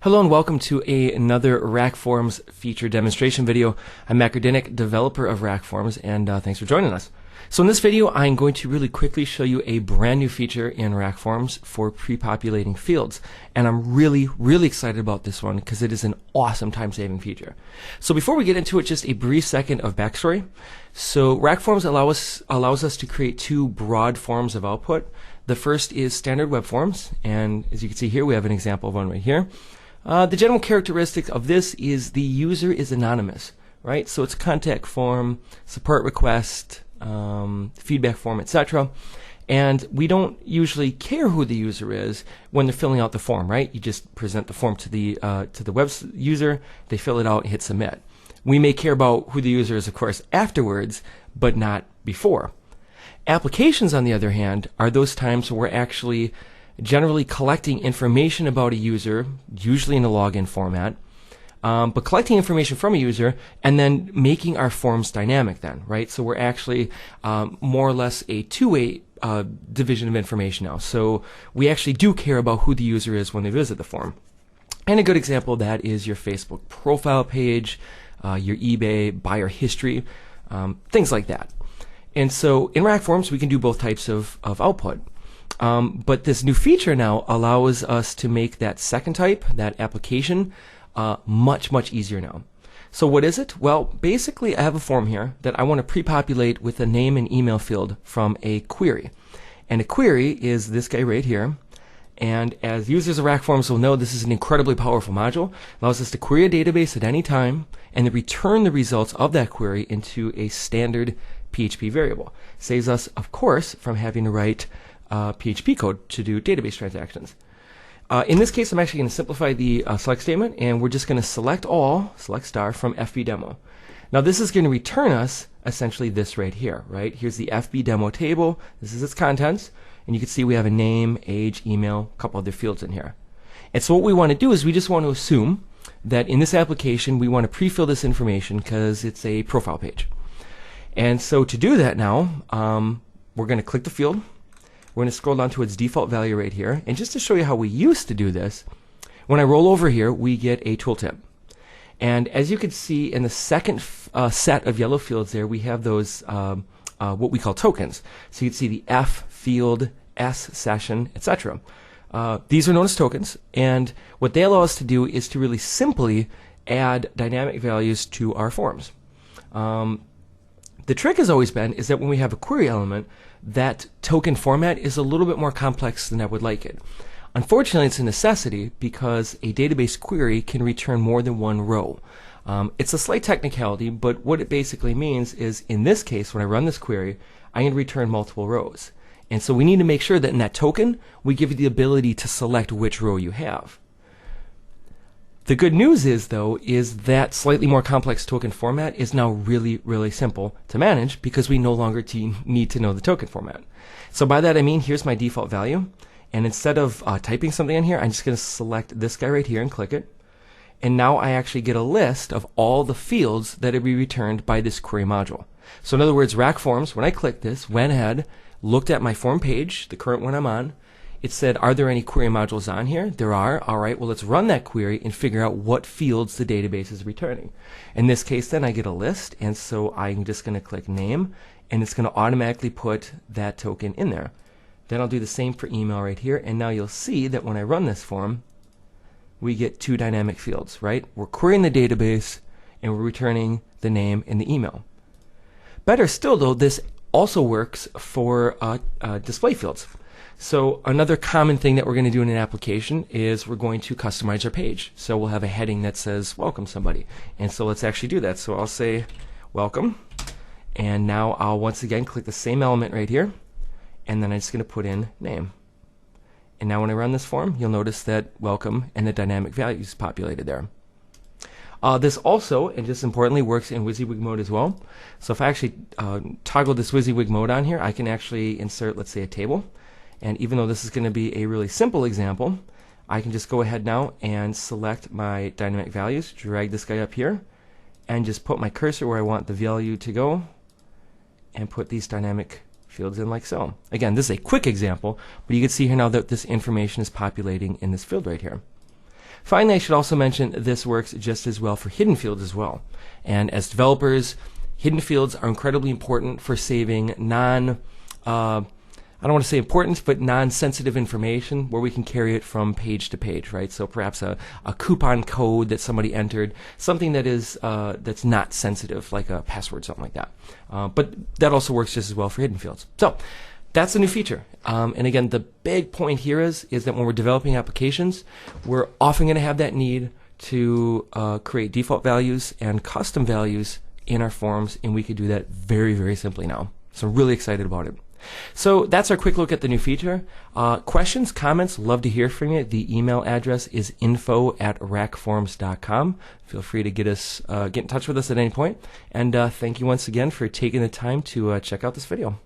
Hello and welcome to another RackForms feature demonstration video. I'm Matt Grdinek, developer of RackForms, and thanks for joining us. So in this video, I'm going to really quickly show you a brand new feature in RackForms for pre-populating fields. And I'm really excited about this one because it is an awesome time-saving feature. So before we get into it, just a brief second of backstory. So RackForms allows us to create two broad forms of output. The first is standard web forms, and as you can see here, we have an example of one right here. The general characteristic of this is the user is anonymous, right? So it's a contact form, support request, feedback form, etc. And we don't usually care who the user is when they're filling out the form, right? You just present the form to the web user, they fill it out, and hit submit. We may care about who the user is, of course, afterwards, but not before. Applications, on the other hand, are those times where we're actually generally collecting information about a user, usually in a login format, but collecting information from a user and then making our forms dynamic then, right? So we're actually more or less a two-way division of information now. So we actually do care about who the user is when they visit the form. And a good example of that is your Facebook profile page, your eBay buyer history, things like that. And so in RackForms, we can do both types of output. But this new feature now allows us to make that second type, that application, much easier now. So what is it? Well, basically I have a form here that I want to pre-populate with a name and email field from a query. And a query is this guy right here. And as users of RackForms will know, this is an incredibly powerful module. It allows us to query a database at any time and then return the results of that query into a standard PHP variable. Saves us, of course, from having to write PHP code to do database transactions. In this case, I'm actually going to simplify the select statement, and we're just going to select all, select star from FB demo. Now this is going to return us essentially this right here, right? Here's the FB demo table. This is its contents, and you can see we have a name, age, email, a couple other fields in here. And so what we want to do is we just want to assume that in this application we want to pre-fill this information because it's a profile page. And so to do that now, we're going to click the field. We're going to scroll down to its default value right here. And just to show you how we used to do this, when I roll over here, we get a tooltip. And as you can see in the second set of yellow fields there, we have those what we call tokens. So you can see the F field, S session, etc. These are known as tokens. And what they allow us to do is to really simply add dynamic values to our forms. The trick has always been is that when we have a query element, that token format is a little bit more complex than I would like it. Unfortunately, it's a necessity because a database query can return more than one row. It's a slight technicality, but what it basically means is in this case, when I run this query, I can return multiple rows. And so we need to make sure that in that token, we give you the ability to select which row you have. The good news is, though, is that slightly more complex token format is now really simple to manage because we no longer need to know the token format. So by that I mean, here's my default value, and instead of typing something in here, I'm just going to select this guy right here and click it. And now I actually get a list of all the fields that will be returned by this query module. So in other words, RackForms, when I clicked this, went ahead, looked at my form page, the current one I'm on. It said, are there any query modules on here? There are. All right, well, let's run that query and figure out what fields the database is returning. In this case, then I get a list, and so I'm just going to click name, and it's going to automatically put that token in there. Then I'll do the same for email right here, and now you'll see that when I run this form, we get two dynamic fields, right? We're querying the database, and we're returning the name and the email. Better still, though, this also works for display fields. So another common thing that we're going to do in an application is we're going to customize our page. So we'll have a heading that says welcome somebody. And so let's actually do that. So I'll say welcome. And now I'll once again click the same element right here. And then I'm just going to put in name. And now when I run this form, you'll notice that welcome and the dynamic values populated there. This also, and just importantly, works in WYSIWYG mode as well. So if I actually toggle this WYSIWYG mode on here, I can actually insert, let's say, a table. And even though this is going to be a really simple example, I can just go ahead now and select my dynamic values, drag this guy up here, and just put my cursor where I want the value to go, and put these dynamic fields in like so. Again, this is a quick example, but you can see here now that this information is populating in this field right here. Finally, I should also mention this works just as well for hidden fields as well. And as developers, hidden fields are incredibly important for saving I don't want to say important, but non-sensitive information where we can carry it from page to page, right? So perhaps a coupon code that somebody entered, something that is that's not sensitive, like a password, something like that. But that also works just as well for hidden fields. So that's a new feature. And again, the big point here is that when we're developing applications, we're often going to have that need to create default values and custom values in our forms, and we could do that very, very simply now. So I'm really excited about it. So that's our quick look at the new feature. Questions, comments, love to hear from you. The email address is info@rackforms.com. Feel free to get in touch with us at any point. And thank you once again for taking the time to check out this video.